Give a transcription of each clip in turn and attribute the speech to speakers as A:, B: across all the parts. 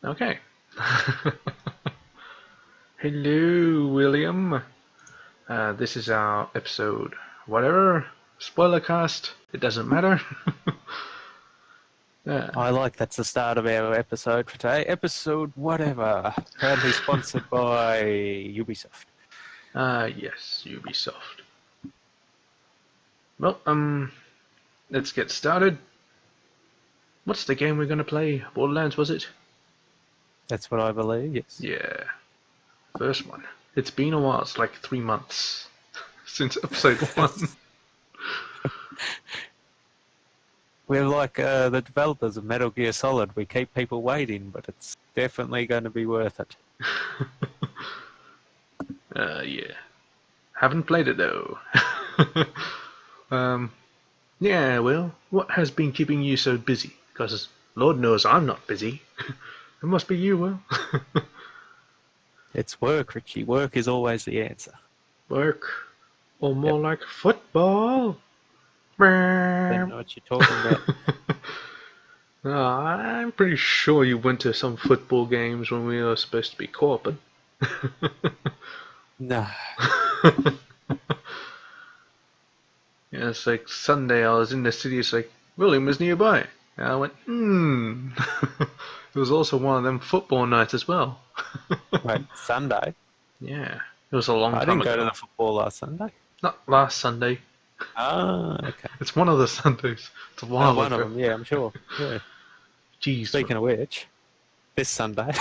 A: Okay. Hello, William. This is our episode, whatever, Spoilercast. It doesn't matter.
B: I like that's the start of our episode for today. Episode whatever. Proudly sponsored by Ubisoft.
A: Yes, Ubisoft. Well, let's get started. What's the game we're gonna play? Borderlands, was it?
B: That's what I believe, yes.
A: Yeah. First one. It's been a while. It's like 3 months since episode 1.
B: We're like the developers of Metal Gear Solid. We keep people waiting, but it's definitely going to be worth it.
A: Yeah. Haven't played it though. Yeah, well, what has been keeping you so busy? Because Lord knows I'm not busy. It must be you, Will.
B: It's work, Richie. Work is always the answer.
A: Work. Or more like football.
B: I don't know what you're talking about.
A: I'm pretty sure you went to some football games when we were supposed to be co-oping.
B: No.
A: Yeah, it's like Sunday I was in the city, it's like, William was nearby. And I went, It was also one of them football nights as well.
B: Wait, Sunday?
A: Yeah, it was a long time ago.
B: I didn't go to the football last Sunday.
A: Not last Sunday.
B: Ah, okay.
A: It's one of the Sundays. It's a while
B: one
A: ago.
B: of them, yeah, I'm sure. Yeah.
A: Jeez.
B: Speaking of which, this Sunday.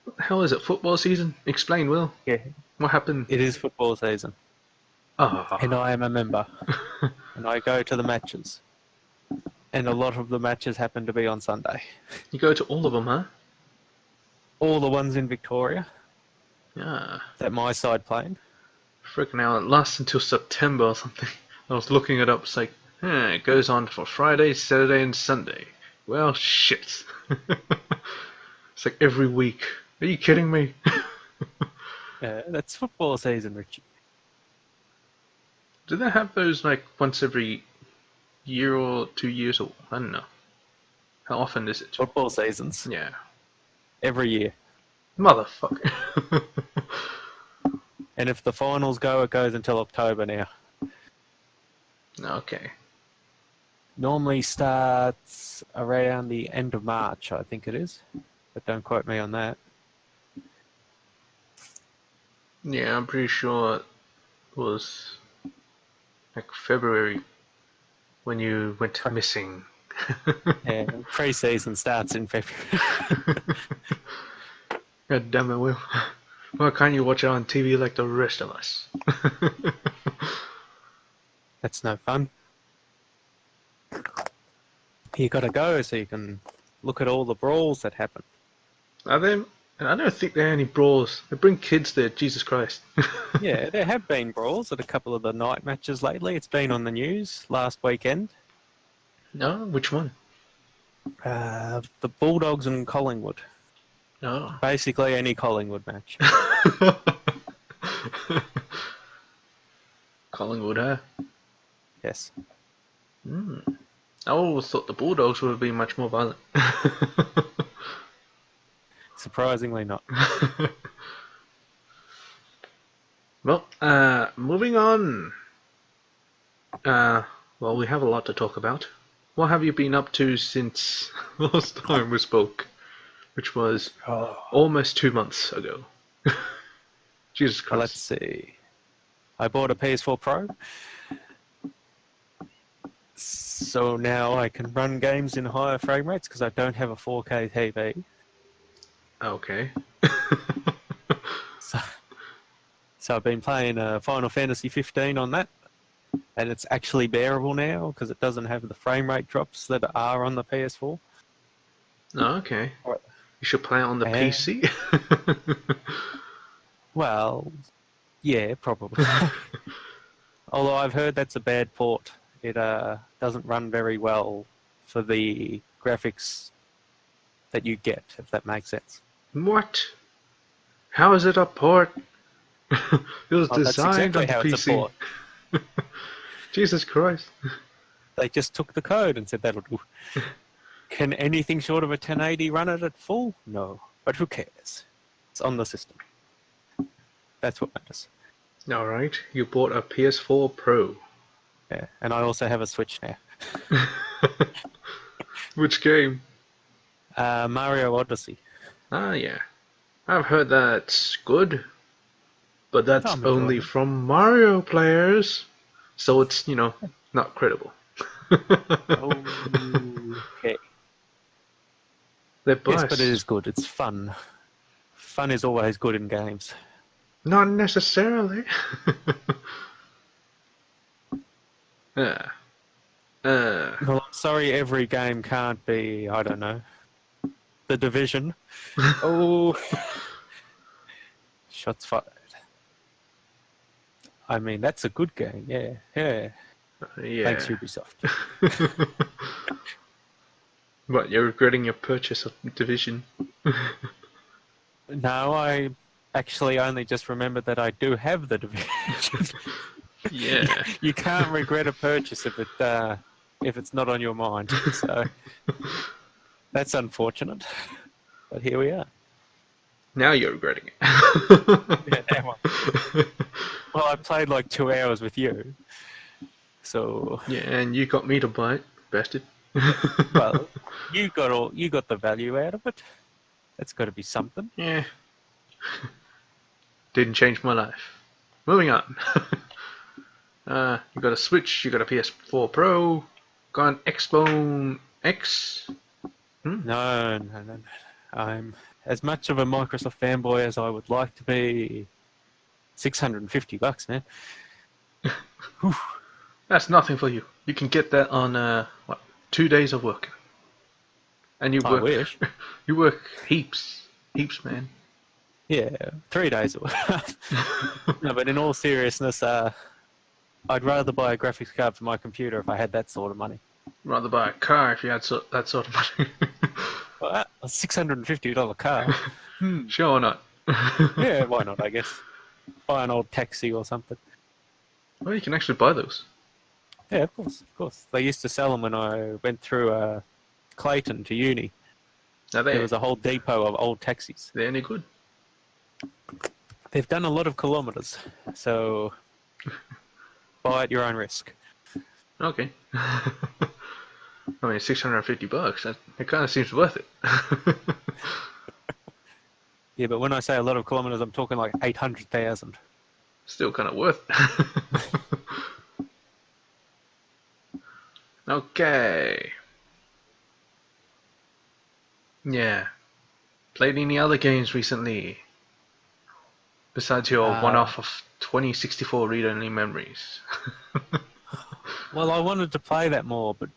A: What the hell is it? Football season? Explain, Will.
B: Yeah.
A: What happened?
B: It is football season.
A: Oh.
B: And I am a member. And I go to the matches. And a lot of the matches happen to be on Sunday.
A: You go to all of them, huh?
B: All the ones in Victoria
A: Yeah.
B: that my side playing.
A: Freaking hell, it lasts until September or something. I was looking it up, it's like, it goes on for Friday, Saturday, and Sunday. Well, shit. It's like every week. Are you kidding me?
B: That's football season, Richie.
A: Do they have those like once every year or 2 years, or I don't know. How often is it?
B: Football seasons.
A: Yeah.
B: Every year.
A: Motherfucker.
B: And if the finals go, it goes until October now.
A: Okay.
B: Normally starts around the end of March, I think it is. But don't quote me on that.
A: Yeah, I'm pretty sure it was like February when you went missing.
B: Yeah, pre-season starts in February.
A: God damn it, Will. Why can't you watch it on TV like the rest of us?
B: That's no fun. You gotta go so you can look at all the brawls that happen.
A: Are there? I don't think there are any brawls. They bring kids there, Jesus Christ.
B: Yeah, there have been brawls at a couple of the night matches lately. It's been on the news last weekend.
A: No? Which one?
B: The Bulldogs and Collingwood.
A: Oh.
B: Basically any Collingwood match.
A: Collingwood, huh?
B: Yes.
A: I always thought the Bulldogs would have been much more violent.
B: Surprisingly not.
A: Well, moving on. Well, we have a lot to talk about. What have you been up to since last time we spoke? Which was almost 2 months ago. Jesus Christ.
B: Well, let's see. I bought a PS4 Pro. So now I can run games in higher frame rates because I don't have a 4K TV.
A: Okay.
B: So I've been playing Final Fantasy 15 on that. And it's actually bearable now because it doesn't have the frame rate drops that are on the PS4.
A: Oh, okay. You should play it on the PC.
B: Well, yeah, probably. Although I've heard that's a bad port. It doesn't run very well for the graphics that you get, if that makes sense.
A: What? How is it a port? It was designed
B: that's exactly
A: on
B: how
A: PC.
B: it's a port.
A: Jesus Christ.
B: They just took the code and said that'll do. Can anything short of a 1080 run it at full? No. But who cares? It's on the system. That's what matters.
A: Alright, you bought a PS4 Pro.
B: Yeah. And I also have a Switch now.
A: Which game?
B: Mario Odyssey.
A: Ah, yeah. I've heard that's good, but that's
B: I'm
A: only
B: enjoying it.
A: from Mario players, so it's, not credible.
B: Okay.
A: They're
B: Yes, but it is
A: biased.
B: good. It's fun. Fun is always good in games.
A: Not necessarily. uh, uh,
B: Well, I'm sorry every game can't be, I don't know, The Division. Oh, shots fired. I mean, that's a good game. Yeah, yeah. Thanks,
A: yeah.
B: Ubisoft.
A: What, you're regretting your purchase of Division?
B: No, I actually only just remembered that I do have The Division.
A: Yeah.
B: You can't regret a purchase if it's not on your mind. So that's unfortunate. But here we are.
A: Now you're regretting it.
B: Yeah, that one. Well, I played like 2 hours with you. So
A: Yeah, and you got me to buy it, bastard.
B: well, you got the value out of it. That's got to be something.
A: Yeah. Didn't change my life. Moving on. You got a Switch, you got a PS4 Pro, got an Xbox X.
B: No. I'm as much of a Microsoft fanboy as I would like to be. $650, man. Whew.
A: That's nothing for you. You can get that on 2 days of work. And you
B: I
A: work
B: wish.
A: you work heaps, man.
B: Yeah, 3 days. No, but in all seriousness, I'd rather buy a graphics card for my computer if I had that sort of money.
A: Rather buy a car if you had that sort of money.
B: Well, a $650 car.
A: Sure or not?
B: Yeah, why not, I guess. Buy an old taxi or something.
A: Well, you can actually buy those.
B: Yeah, of course. They used to sell them when I went through Clayton to uni.
A: Now
B: There was a whole depot of old taxis.
A: they're any good?
B: They've done a lot of kilometres, so buy at your own risk.
A: Okay. I mean, $650. It kind of seems worth it.
B: Yeah, but when I say a lot of kilometres, I'm talking like 800,000.
A: Still kind of worth it. Okay. Yeah. Played any other games recently? Besides your one-off of 2064 read-only memories.
B: Well, I wanted to play that more, but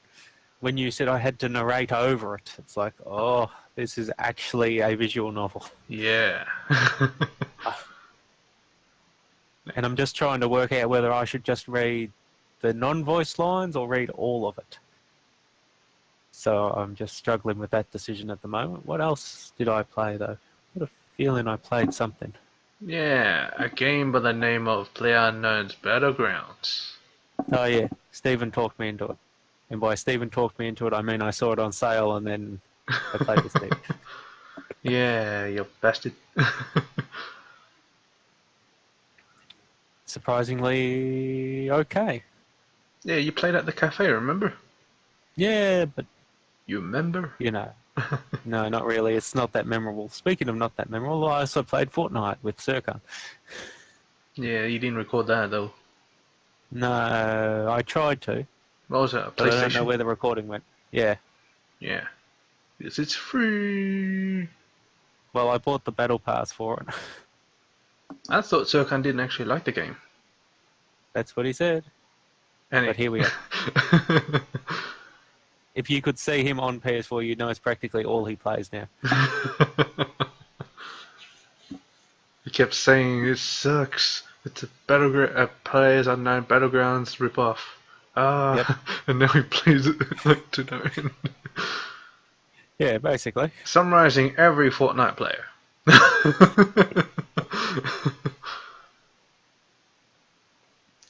B: when you said I had to narrate over it, it's like, oh, this is actually a visual novel.
A: Yeah.
B: And I'm just trying to work out whether I should just read the non-voice lines or read all of it. So I'm just struggling with that decision at the moment. What else did I play, though? I've got a feeling I played something.
A: Yeah, a game by the name of PlayerUnknown's Battlegrounds.
B: Oh, yeah. Stephen talked me into it. And by Stephen talked me into it, I mean I saw it on sale and then I played with Stephen.
A: Yeah, you bastard.
B: Surprisingly okay.
A: Yeah, you played at the cafe, remember?
B: Yeah, but,
A: You remember?
B: you know, no, not really. It's not that memorable. Speaking of not that memorable, I also played Fortnite with Serkan.
A: Yeah, you didn't record that though.
B: No, I tried to,
A: What was that, a
B: but I don't know
A: PlayStation?
B: where the recording went. Yeah.
A: Yeah. Because it's free.
B: Well, I bought the battle pass for it.
A: I thought Serkan didn't actually like the game.
B: That's what he said.
A: Anyway.
B: But here we are. If you could see him on PS4, you'd know it's practically all he plays now.
A: He kept saying it sucks. It's a Players Unknown Battlegrounds ripoff.
B: Yep.
A: And now he plays it like to no end.
B: Yeah, basically.
A: Summarizing every Fortnite player.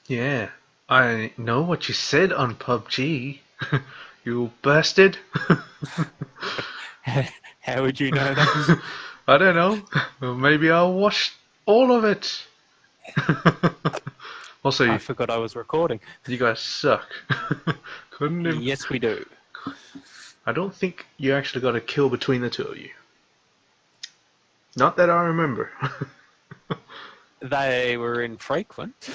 A: Yeah, I know what you said on PUBG. You bastard.
B: How would you know that?
A: I don't know. Well, maybe I'll watch all of it. Also,
B: I forgot I was recording.
A: you guys suck. Couldn't even...
B: Yes, we do.
A: I don't think you actually got a kill between the two of you. Not that I remember.
B: They were infrequent.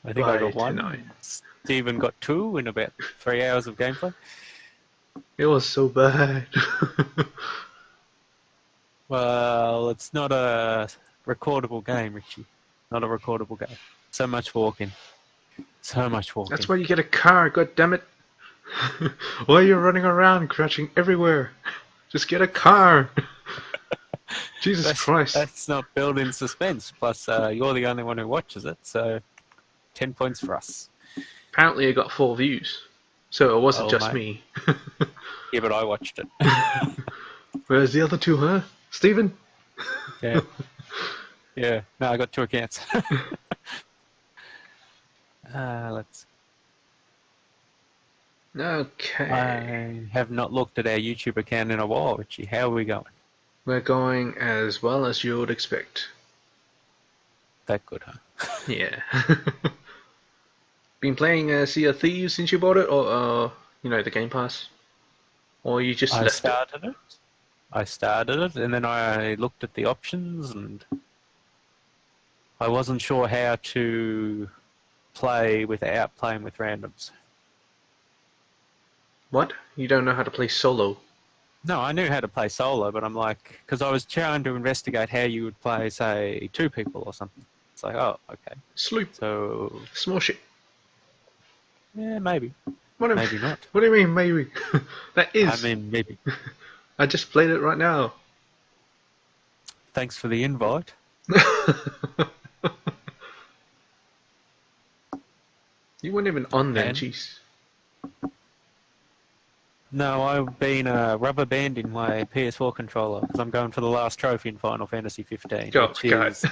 B: I think I got one.
A: Tonight.
B: Steven got two in about 3 hours of gameplay.
A: It was so bad.
B: Well, it's not a recordable game, Richie. Not a recordable game. So much walking. So much walking.
A: That's why you get a car, god damn it. Why are you running around crouching everywhere? Just get a car. Jesus Christ.
B: That's not building suspense. Plus, you're the only one who watches it, so 10 points for us.
A: Apparently it got 4 views. So it wasn't just
B: mate.
A: me.
B: Yeah, but I watched it.
A: Where's the other 2, huh? Stephen?
B: Yeah. Yeah. No, I got 2 accounts. Let's...
A: Okay.
B: I have not looked at our YouTube account in a while, Richie. How are we going?
A: We're going as well as you would expect.
B: That good, huh?
A: Yeah. Been playing Sea of Thieves since you bought it, or the Game Pass, or you just left it?
B: I started it, and then I looked at the options, and I wasn't sure how to play without playing with randoms.
A: What? You don't know how to play solo?
B: No, I knew how to play solo, but I'm like, because I was trying to investigate how you would play, say, 2 people or something. It's like, oh, okay.
A: Sloop.
B: So,
A: Small ship.
B: yeah, maybe.
A: Maybe
B: not.
A: What do you mean, maybe? That is.
B: I mean, maybe.
A: I just played it right now.
B: Thanks for the invite.
A: You weren't even on there,
B: And?
A: jeez.
B: No, I've been rubber banding my PS4 controller because I'm going for the last trophy in Final Fantasy 15.
A: Oh,
B: which
A: God.
B: is...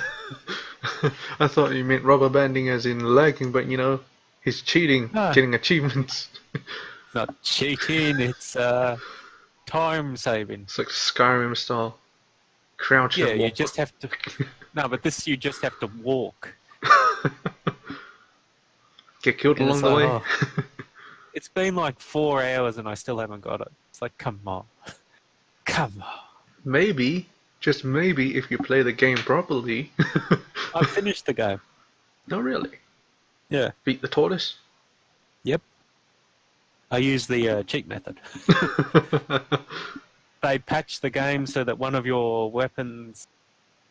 A: I thought you meant rubber banding as in lagging, but he's cheating, getting achievements.
B: Not cheating, it's time saving.
A: It's like Skyrim style. Crouch and walk.
B: You just have to... No, but this you just have to walk.
A: Get killed along the way.
B: It's been like 4 hours and I still haven't got it. It's like, come on. Come on.
A: Maybe, just maybe, if you play the game properly.
B: I finished the game.
A: No, really?
B: Yeah.
A: Beat the tortoise?
B: Yep. I used the cheat method. They patched the game so that one of your weapons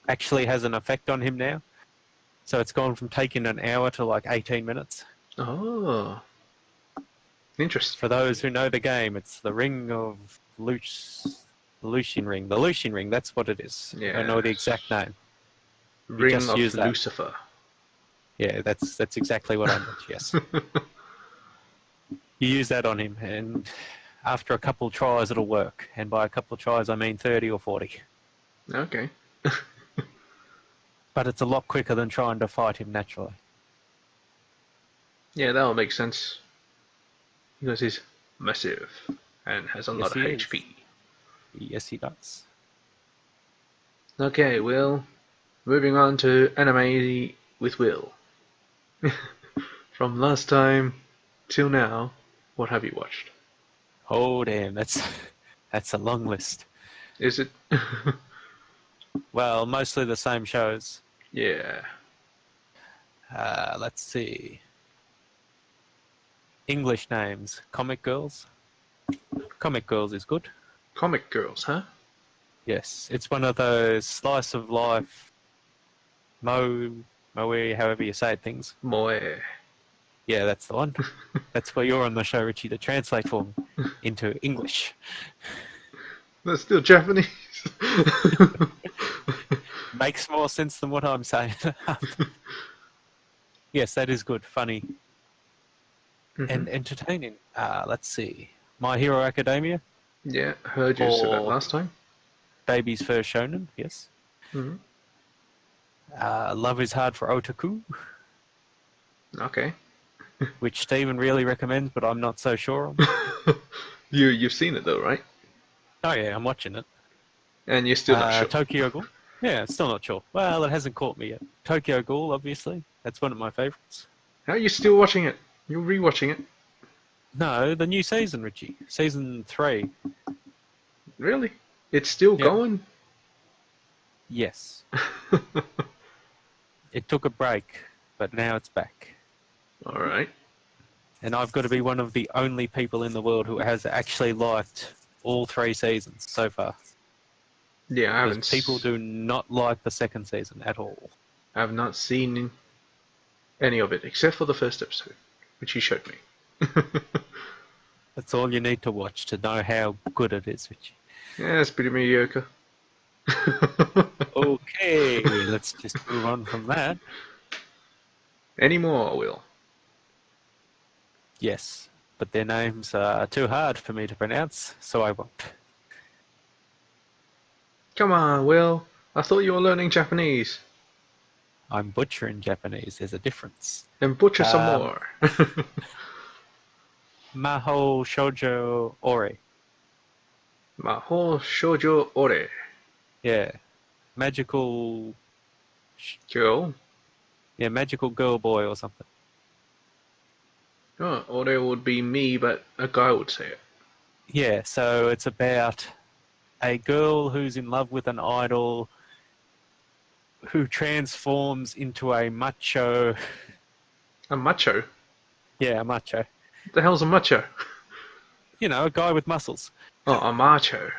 B: actually has an effect on him now. So it's gone from taking an hour to like 18 minutes.
A: Oh. Interesting.
B: For those who know the game, it's the Ring of Lucian Ring. The Lucian Ring, that's what it is.
A: Yeah.
B: I don't know the exact name.
A: Ring of Lucifer.
B: Yeah, that's exactly what I meant, yes. You use that on him, and after a couple of tries, it'll work. And by a couple of tries, I mean 30 or 40.
A: Okay.
B: But it's a lot quicker than trying to fight him naturally.
A: Yeah, that will make sense. Because he's massive and has a lot of HP.
B: Yes, he does.
A: Okay, Will. Moving on to anime with Will. From last time till now, what have you watched?
B: Oh, damn, that's a long list.
A: Is it?
B: Well, mostly the same shows.
A: Yeah.
B: Let's see. English names. Comic Girls. Comic Girls is good.
A: Comic Girls, huh?
B: Yes, it's one of those slice of life, moe, however you say it, things.
A: Moe.
B: Yeah, that's the one. That's why you're on the show, Richie, to translate for me into English.
A: That's still Japanese.
B: Makes more sense than what I'm saying. Yes, that is good, funny, and entertaining. Let's see. My Hero Academia.
A: Yeah, heard you say that last time.
B: Baby's First Shonen, yes.
A: Mm-hmm.
B: Love is Hard for Otaku.
A: Okay.
B: Which Steven really recommends, but I'm not so sure on.
A: You've seen it though, right?
B: Oh yeah, I'm watching it.
A: And you're still not sure.
B: Tokyo Ghoul. Yeah, still not sure. Well, it hasn't caught me yet. Tokyo Ghoul, obviously. That's one of my favourites.
A: How are you still watching it? You're rewatching it.
B: No, the new season, Richie. Season 3.
A: Really? It's still
B: Yep.
A: going?
B: Yes. It took a break, but now it's back.
A: Alright.
B: And I've got to be one of the only people in the world who has actually liked all 3 seasons so far.
A: Yeah, I
B: Because people do not like the second season at all.
A: I've not seen any of it, except for the first episode, which you showed me.
B: That's all you need to watch to know how good it is, Richie.
A: Yeah, it's pretty mediocre.
B: Okay, let's just move on from that.
A: Any more, Will?
B: Yes, but their names are too hard for me to pronounce, so I won't.
A: Come on, Will. I thought you were learning Japanese.
B: I'm butchering Japanese, there's a difference.
A: Then butcher some more.
B: Maho Shoujo Ore.
A: Maho Shoujo Ore.
B: Yeah. Magical...
A: Girl.
B: Yeah, magical girl boy or something.
A: Oh, Ore would be me, but a guy would say it.
B: Yeah, so it's about a girl who's in love with an idol who transforms into a macho...
A: A macho?
B: Yeah, a macho.
A: What the hell's a macho?
B: You know, a guy with muscles.
A: Oh, a macho.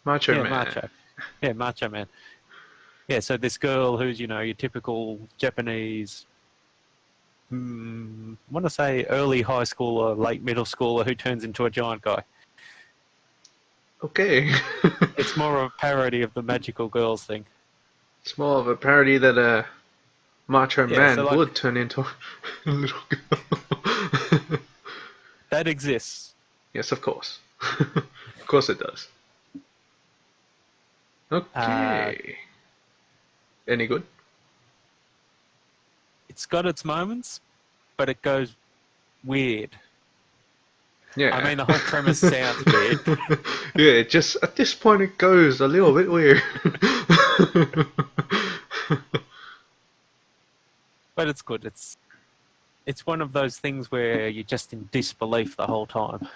A: Macho
B: Yeah,
A: man.
B: macho. Yeah, macho man. Yeah, so this girl who's, you know, your typical Japanese, I want to say early high schooler, late middle schooler who turns into a giant guy.
A: Okay.
B: It's more of a parody of the magical girls thing.
A: It's more of a parody that a macho
B: Yeah,
A: man
B: so like-
A: would turn into a little girl.
B: That exists.
A: Yes, of course. Of course it does. Okay. Any good?
B: It's got its moments, but it goes weird.
A: Yeah.
B: I mean, the whole premise sounds weird.
A: Yeah, just at this point it goes a little bit weird.
B: But it's good. It's one of those things where you're just in disbelief the whole time.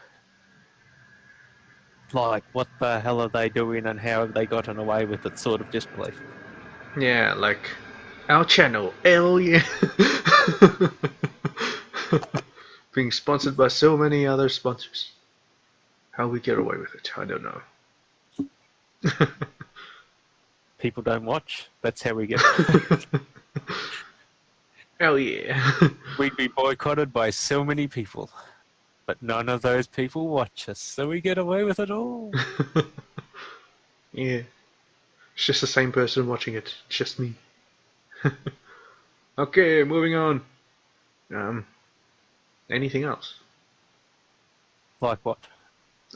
B: Like, what the hell are they doing and how have they gotten away with it sort of disbelief.
A: Yeah, like our channel, hell yeah. Being sponsored by so many other sponsors. How we get away with it, I don't know.
B: People don't watch. That's how we get.
A: Hell yeah.
B: We'd be boycotted by so many people. But none of those people watch us, so we get away with it all.
A: Yeah. It's just the same person watching it. It's just me. Okay, moving on. Anything else?
B: Like what?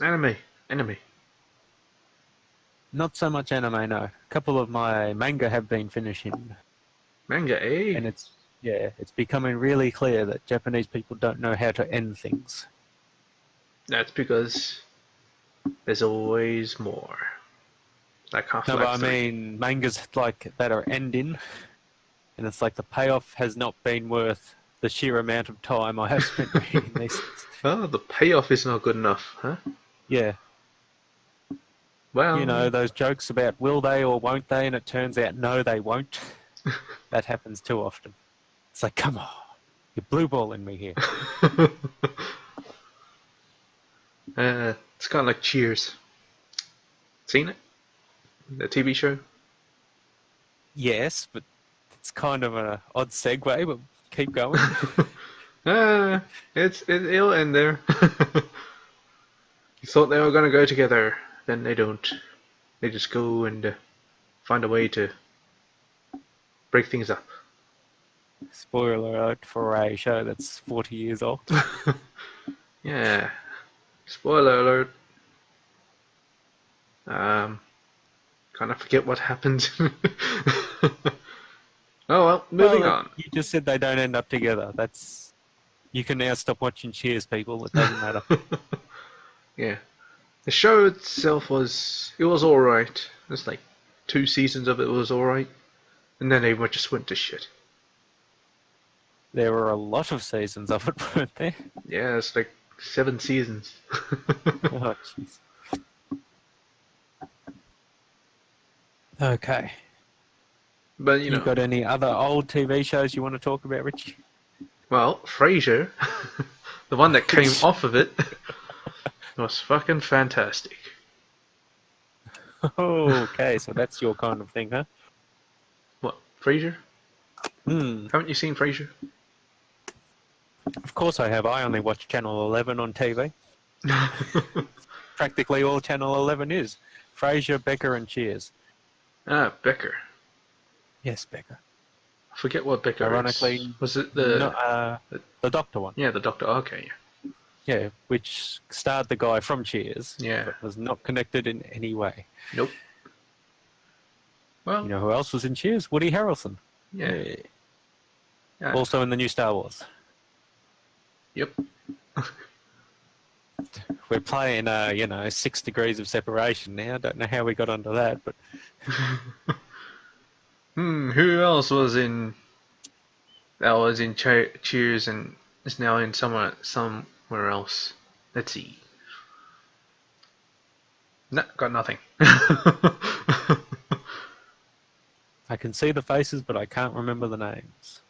A: Anime.
B: Not so much anime, no. A couple of my manga have been finishing.
A: Manga, eh?
B: And it's becoming really clear that Japanese people don't know how to end things.
A: That's because there's always more. Like Half-Life
B: No, but I
A: 3.
B: mean mangas like that are ending, and it's like the payoff has not been worth the sheer amount of time I have spent reading these.
A: Oh, the payoff is not good enough, huh?
B: Yeah,
A: Well,
B: you know, those jokes about will they or won't they, and it turns out no, they won't. That happens too often. It's like, come on, you're blue balling me here.
A: it's kind of like Cheers. Seen it? The TV show?
B: Yes, but it's kind of an odd segue, but keep going.
A: It'll end there. You thought they were gonna go together, then they don't. They just go and find a way to break things up.
B: Spoiler alert for a show that's 40 years old.
A: Yeah. Spoiler alert. Kind of forget what happened. Oh well, moving on.
B: You just said they don't end up together. You can now stop watching Cheers, people. It doesn't matter.
A: Yeah. The show itself was alright. There's like 2 seasons of it was alright, and then they just went to shit.
B: There were a lot of seasons of it, weren't there?
A: Yeah, it's like 7 seasons.
B: Oh, jeez. Okay.
A: But
B: You got any other old TV shows you want to talk about, Richie?
A: well, Frasier, the one that came off of it, was fucking fantastic.
B: Okay, so that's your kind of thing, huh?
A: What, Frasier?
B: Hmm.
A: Haven't you seen Frasier?
B: Of course I have. I only watch Channel 11 on TV. Practically all Channel 11 is. Frasier, Becker and Cheers.
A: Ah, Becker.
B: Yes, Becker.
A: I forget what Becker
B: Ironically,
A: is. Was it the
B: Doctor one.
A: Yeah, the Doctor. Okay, yeah.
B: Yeah, which starred the guy from Cheers.
A: Yeah.
B: But was not connected in any way.
A: Nope. Well,
B: You know who else was in Cheers? Woody Harrelson.
A: yeah. Yeah.
B: Also in the new Star Wars.
A: Yep.
B: We're playing, 6 degrees of separation now. I don't know how we got onto that, but
A: Who else was in? That was in Cheers and is now in somewhere else. Let's see. No, got nothing.
B: I can see the faces, but I can't remember the names.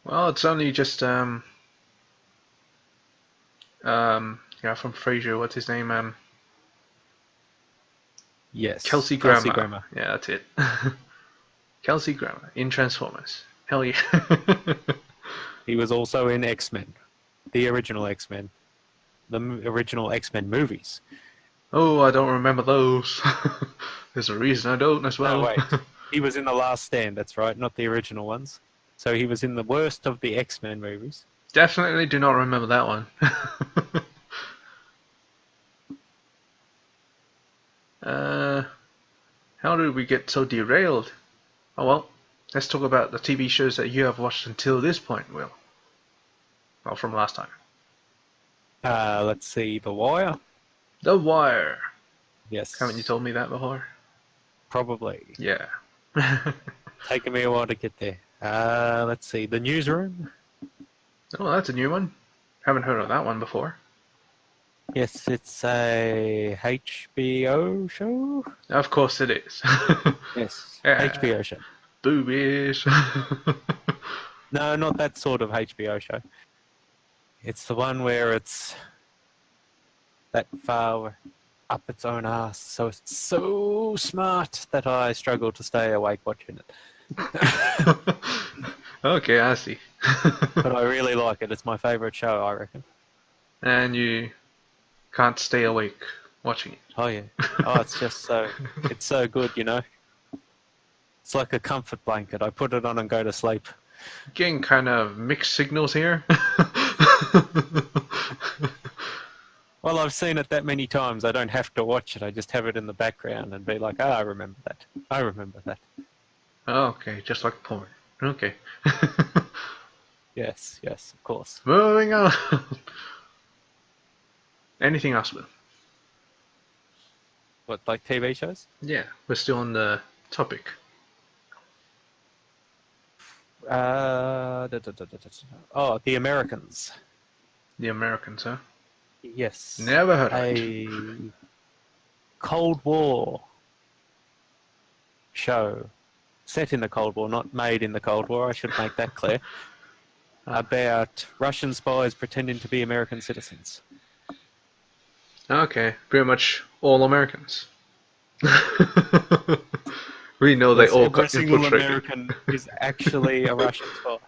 A: Well, it's only just yeah, from Frasier. What's his name?
B: Yes.
A: Kelsey Grammer. Yeah, that's it. Kelsey Grammer in Transformers. Hell yeah.
B: He was also in X-Men, the original X-Men, original X-Men movies.
A: Oh, I don't remember those. There's a reason I don't as well.
B: Oh, wait. He was in The Last Stand, that's right, not the original ones. So he was in the worst of the X-Men movies.
A: Definitely do not remember that one. How did we get so derailed? Oh well, let's talk about the TV shows that you have watched until this point, Will. Well, from last time.
B: Let's see, The Wire.
A: The Wire.
B: Yes.
A: Haven't you told me that before?
B: Probably.
A: Yeah.
B: Taking me a while to get there. Let's see, The Newsroom.
A: Oh, that's a new one. Haven't heard of that one before.
B: Yes, it's a HBO show.
A: Of course it is.
B: Yes,
A: Yeah.
B: HBO show.
A: Boobies.
B: No, not that sort of HBO show. It's the one where it's that far up its own ass, so it's so smart that I struggle to stay awake watching it.
A: Okay, I see.
B: But I really like it. It's my favourite show, I reckon.
A: And you can't stay awake watching it.
B: Oh yeah. Oh, it's just it's so good, you know. It's like a comfort blanket. I put it on and go to sleep.
A: Getting kind of mixed signals here.
B: Well, I've seen it that many times. I don't have to watch it. I just have it in the background and be like, I remember that. I remember that.
A: Okay, just like porn. Okay.
B: Yes, of course.
A: Moving on. Anything else, Will?
B: What, like TV shows?
A: Yeah, we're still on the topic.
B: Oh, The Americans.
A: The Americans, huh?
B: Yes.
A: Never heard of it.
B: A Cold War show. Set in the Cold War, not made in the Cold War, I should make that clear. About Russian spies pretending to be American citizens.
A: Okay, pretty much all Americans. We know they all got
B: Every single
A: infiltrated.
B: American is actually a Russian spy.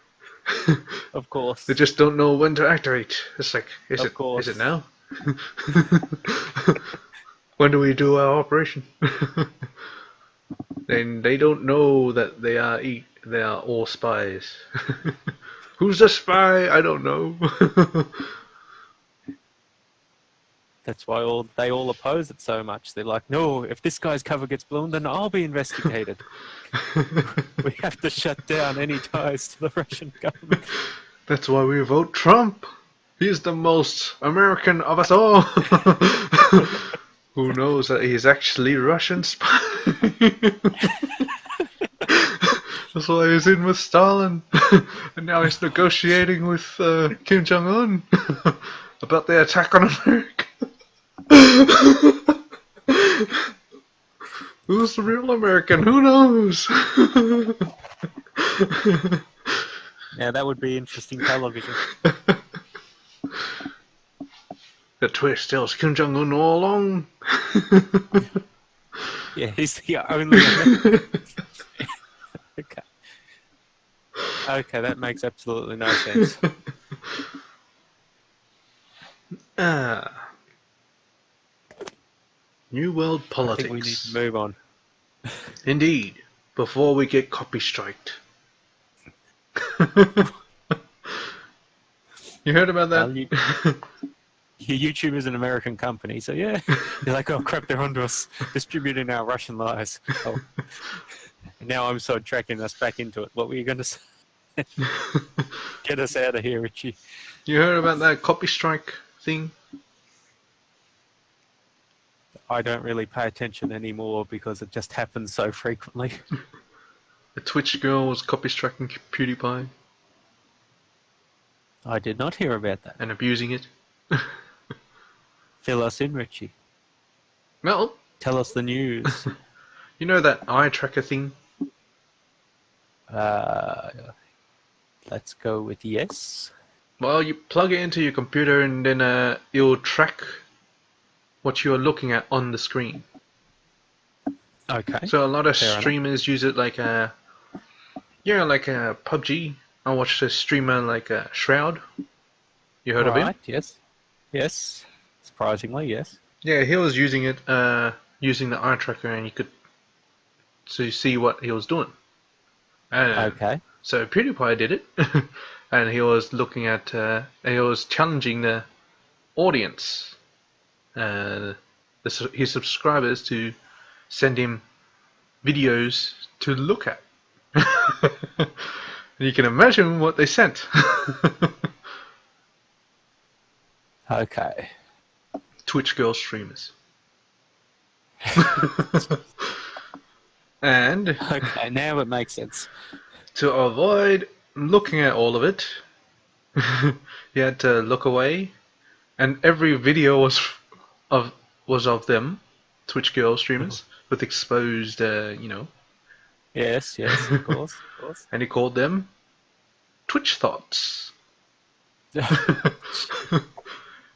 B: Of course.
A: They just don't know when to activate. It's like, is
B: Of
A: it now? When do we do our operation? Then they don't know that they are all spies. Who's the spy? I don't know.
B: That's why they all oppose it so much. They're like, no, if this guy's cover gets blown, then I'll be investigated. We have to shut down any ties to the Russian government.
A: That's why we vote Trump. He's the most American of us all. Who knows that he's actually Russian spy? That's why he's in with Stalin, and now he's negotiating with Kim Jong Un about the attack on America. Who's the real American? Who knows?
B: Now that would be interesting television.
A: The twist tells Kim Jong Un all along.
B: Yeah, he's the only. Okay. Okay, that makes absolutely no sense.
A: New World
B: I
A: politics.
B: think we need to move on.
A: Indeed, before we get copy striked. You heard about that?
B: Well, YouTube is an American company, so yeah. You're like, oh crap, they're onto us, distributing our Russian lies. Oh. Now I'm so tracking us back into it. What were you going to say? Get us out of here, Richie.
A: You heard about that copy strike thing?
B: I don't really pay attention anymore because it just happens so frequently.
A: A Twitch girl was copy striking PewDiePie
B: I did not hear about that.
A: and abusing it.
B: Fill us in, Richie.
A: Well,
B: Tell us the news.
A: you know that eye tracker thing?
B: Let's go with yes.
A: Well, you plug it into your computer and then it'll track what you're looking at on the screen.
B: Okay.
A: So a lot of
B: Fair enough.
A: streamers use it like like PUBG. I watched a streamer like Shroud. You heard of him?
B: Right, yes. Yes. Surprisingly, yes.
A: Yeah, he was using it, using the eye tracker, and you could see what he was doing.
B: Okay.
A: So PewDiePie did it, and he was looking at, he was challenging the audience, his subscribers, to send him videos to look at. And you can imagine what they sent.
B: Okay.
A: Twitch girl streamers. And
B: Okay, now it makes sense.
A: to avoid looking at all of it, you had to look away, and every video was of them, Twitch girl streamers, with exposed,
B: Yes, yes, of course, of course.
A: and he called them Twitch thoughts.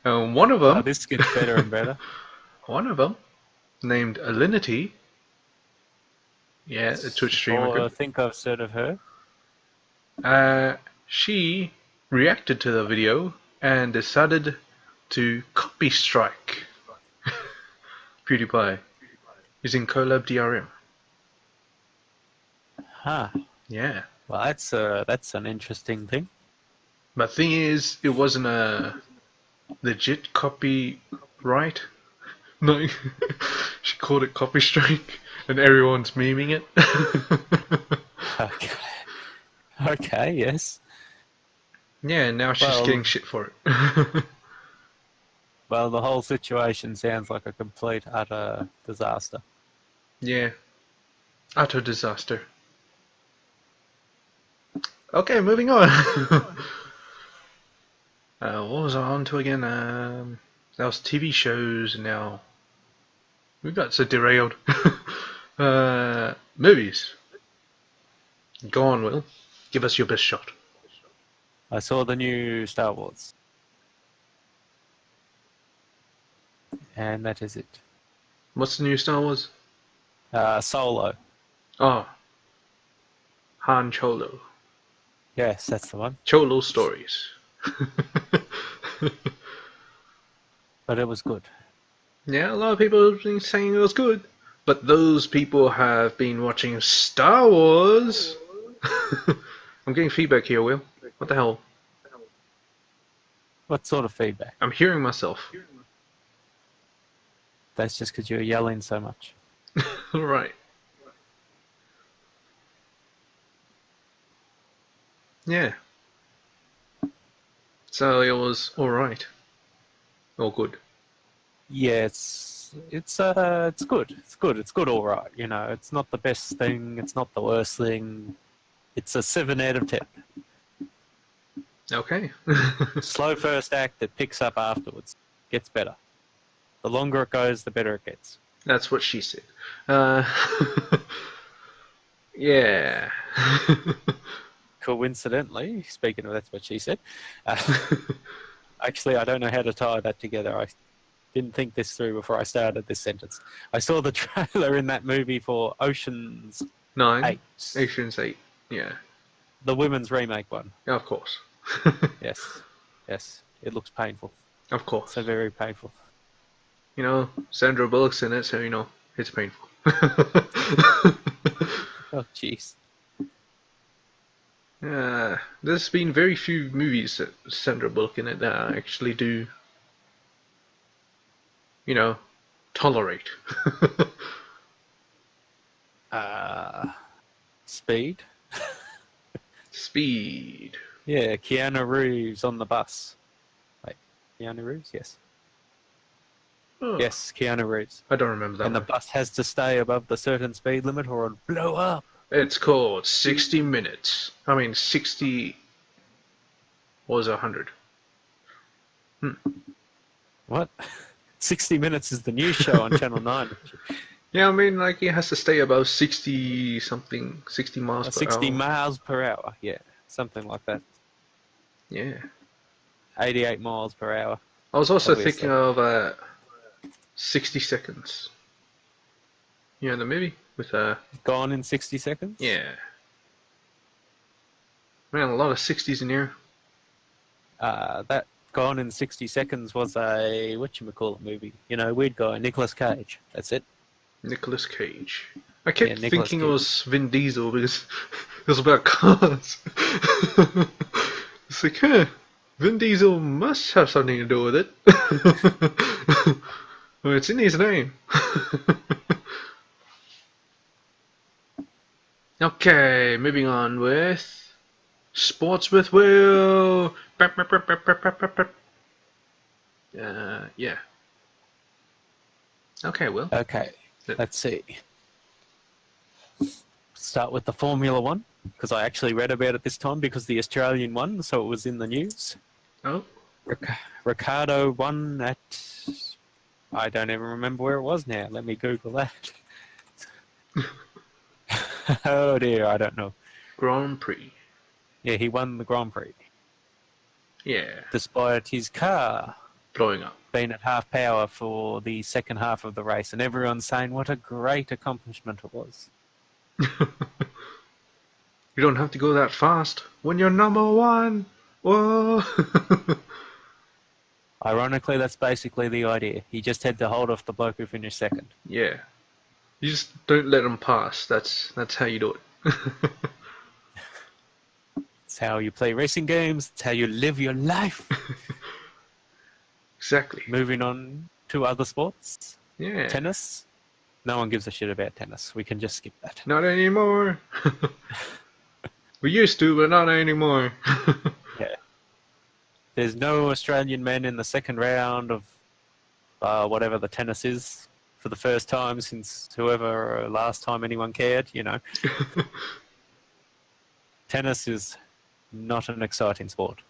A: And one of them,
B: Oh, this gets better and better.
A: named Alinity, a Twitch streamer.
B: Oh, I think I've heard of her.
A: She reacted to the video and decided to copy strike PewDiePie using Collab DRM.
B: Huh.
A: Yeah.
B: Well, that's an interesting thing.
A: But the thing is, it wasn't a legit copyright. No, she called it copy strike, and everyone's memeing it.
B: Okay. Okay, yes.
A: Yeah, now she's
B: Well-
A: getting shit for it.
B: Well, the whole situation sounds like a complete, utter disaster.
A: Yeah. Utter disaster. Okay, moving on. What was I on to again? That was TV shows, and now we got so derailed. Movies. Go on, Will. Give us your best shot.
B: I saw the new Star Wars. And that is it.
A: What's the new Star Wars?
B: Solo.
A: Oh. Han Cholo.
B: Yes, that's the one.
A: Cholo Stories.
B: But it was good.
A: Yeah, a lot of people have been saying it was good. But those people have been watching Star Wars. I'm getting feedback here, Will. What the hell?
B: What sort of feedback?
A: I'm hearing myself.
B: That's just because you're yelling so much.
A: Right. Yeah. So it was alright. Or good.
B: Yeah, it's good. It's good. It's good, all right. You know, it's not the best thing. It's not the worst thing. It's a 7 out of 10.
A: Okay.
B: Slow first act, it picks up afterwards. Gets better. The longer it goes, the better it gets.
A: That's what she said. Yeah.
B: Coincidentally, speaking of that's what she said, actually, I don't know how to tie that together. I didn't think this through before I started this sentence. I saw the trailer in that movie for Ocean's
A: 9.
B: 8.
A: Ocean's 8. Yeah.
B: The women's remake one.
A: Yeah, of course.
B: Yes. Yes. It looks painful.
A: Of course.
B: So very painful.
A: You know, Sandra Bullock's in it, so you know, it's painful.
B: Oh, jeez.
A: There's been very few movies that Sandra Bullock in it that I actually do, you know, tolerate.
B: Speed?
A: Speed.
B: Yeah, Keanu Reeves on the bus. Wait, Keanu Reeves? Yes.
A: Oh,
B: Yes, Keanu Reeves.
A: I don't remember that
B: And the
A: one.
B: bus has to stay above the certain speed limit or it'll blow up.
A: It's called 60 Minutes. I mean, 60 was 100.
B: What? 60 Minutes is the news show on Channel 9.
A: Yeah, I mean, like, it has to stay above 60 something, 60 miles per
B: 60
A: hour.
B: miles per hour. Yeah, something like that.
A: Yeah.
B: 88 miles per hour.
A: I was also
B: Obviously.
A: thinking of 60 Seconds. You know the movie? With,
B: Gone in 60 seconds?
A: yeah. Man, a lot of 60s in here.
B: That Gone in 60 Seconds was a, whatchamacallit movie. You know, weird guy, Nicolas Cage. That's it.
A: Nicolas Cage. I kept
B: Nicolas
A: thinking
B: Cage.
A: it was Vin Diesel because it was about cars. It's like, huh, Vin Diesel must have something to do with it. Well, it's in his name. Okay, moving on with Sports with Will. Yeah. Okay, Will.
B: Okay, let's see. Start with the Formula One, because I actually read about it this time because the Australian won, so it was in the news.
A: Oh,
B: Ricardo won at... I don't even remember where it was now. Let me Google that. Oh dear, I don't know.
A: Grand Prix.
B: Yeah, he won the Grand Prix,
A: Yeah,
B: despite his car
A: blowing up.
B: being at half power for the second half of the race, and everyone's saying what a great accomplishment it was.
A: You don't have to go that fast when you're number one. Whoa.
B: Ironically, that's basically the idea. He just had to hold off the bloke who finished second.
A: Yeah. You just don't let them pass. That's how you do it.
B: It's how you play racing games. It's how you live your life.
A: Exactly.
B: Moving on to other sports.
A: Yeah.
B: Tennis. No one gives a shit about tennis. We can just skip that.
A: Not anymore. We used to, but not anymore.
B: Yeah. There's no Australian men in the second round of whatever the tennis is for the first time since whoever last time anyone cared, you know. Tennis is not an exciting sport.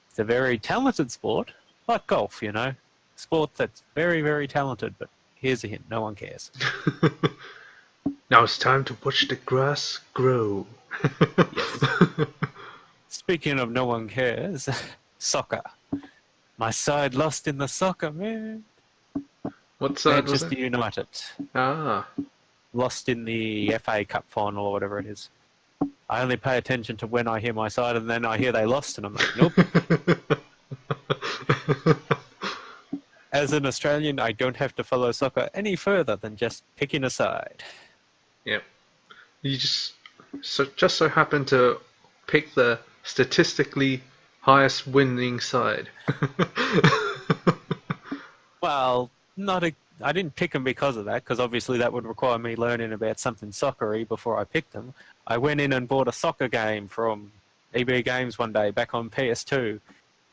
B: It's a very talented sport, like golf, you know. Sport that's very, very talented, but here's a hint, no one cares.
A: Now it's time to watch the grass grow.
B: Yes. Speaking of no one cares, soccer. My side lost in the soccer, man.
A: What side was
B: Manchester
A: it?
B: United
A: Ah.
B: lost in the FA Cup final or whatever it is. I only pay attention to when I hear my side, and then I hear they lost, and I'm like, nope. As an Australian, I don't have to follow soccer any further than just picking a side.
A: Yep. You just so happen to pick the statistically highest winning side.
B: Well, I didn't pick them because of that, because obviously that would require me learning about something soccery before I picked them. I went in and bought a soccer game from EB Games one day back on PS2,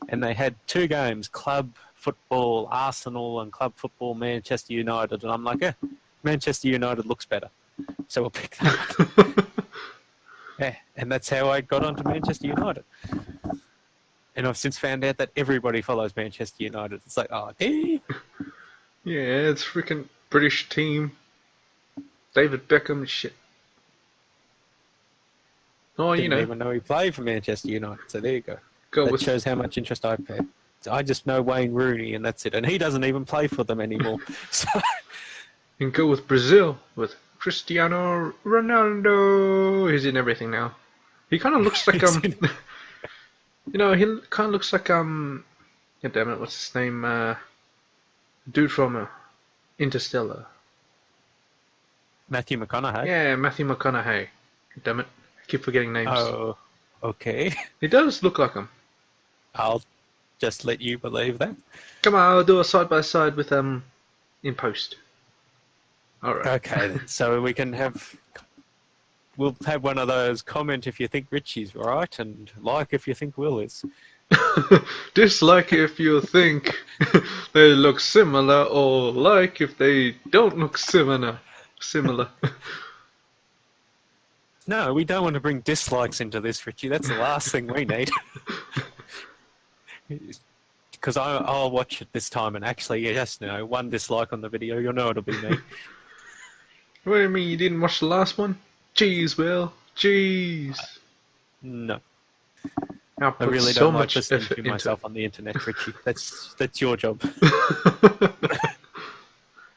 B: and they had 2 games: Club Football Arsenal and Club Football Manchester United. And I'm like, Manchester United looks better, so we'll pick that. Yeah, and that's how I got onto Manchester United. And I've since found out that everybody follows Manchester United. It's like, oh, damn.
A: Yeah, it's freaking British team. David Beckham and shit. Oh,
B: Didn't even know he played for Manchester United, so there you go. That shows how much interest I've had. I just know Wayne Rooney, and that's it. And he doesn't even play for them anymore. So
A: you can go with Brazil, with Cristiano Ronaldo. He's in everything now. He kind of looks like, he kind of looks like, God damn it, what's his name? Dude from Interstellar.
B: Matthew McConaughey?
A: Yeah, Matthew McConaughey. God damn it. I keep forgetting names.
B: Oh, okay.
A: He does look like him.
B: I'll just let you believe that.
A: Come on, I'll do a side-by-side with in post. Alright.
B: Okay, then. So we'll have one of those: comment if you think Richie's right, and like if you think Will is.
A: Dislike if you think they look similar, or like if they don't look similar.
B: No, we don't want to bring dislikes into this, Richie. That's the last thing we need. Because I'll watch it this time, and actually, yes, no, 1 dislike on the video, you'll know it'll be me.
A: What do you mean you didn't watch the last one? Jeez, Will. Jeez.
B: No.
A: I
B: really
A: so
B: don't like
A: much
B: listening
A: effort
B: to
A: into
B: myself on the internet, Richie. That's your job.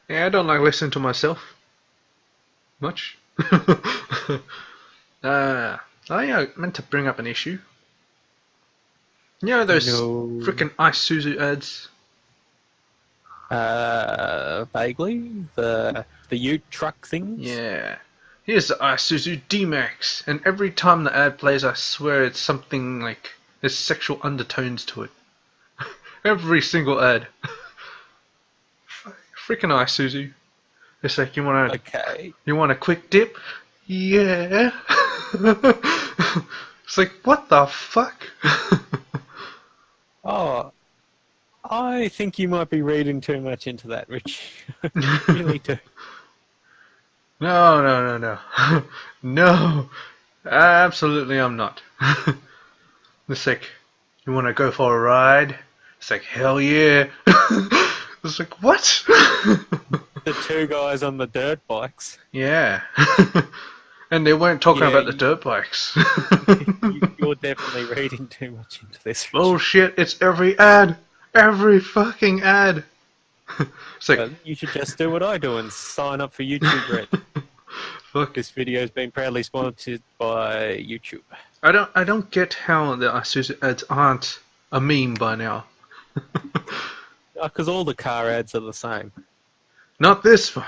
A: Yeah, I don't like listening to myself much. I meant to bring up an issue. You know those frickin' Isuzu ads?
B: Vaguely? The Ute truck things?
A: Yeah. Here's the Isuzu D-Max, and every time the ad plays, I swear it's something like there's sexual undertones to it. Every single ad. Freaking Isuzu. It's like, you want a quick dip? Yeah. It's like, what the fuck?
B: Oh, I think you might be reading too much into that, Rich. Really do.
A: No. No. Absolutely I'm not. It's like, you want to go for a ride? It's like, hell yeah. It's like, what?
B: The 2 guys on the dirt bikes.
A: Yeah. And they weren't talking about the dirt bikes.
B: You're definitely reading too much into this.
A: Bullshit, it's every ad. Every fucking ad. It's like,
B: well, you should just do what I do and sign up for YouTube Red.
A: Fuck.
B: This video's been proudly sponsored by YouTube.
A: I don't get how the Isuzu ads aren't a meme by now.
B: Because all the car ads are the same.
A: Not this one.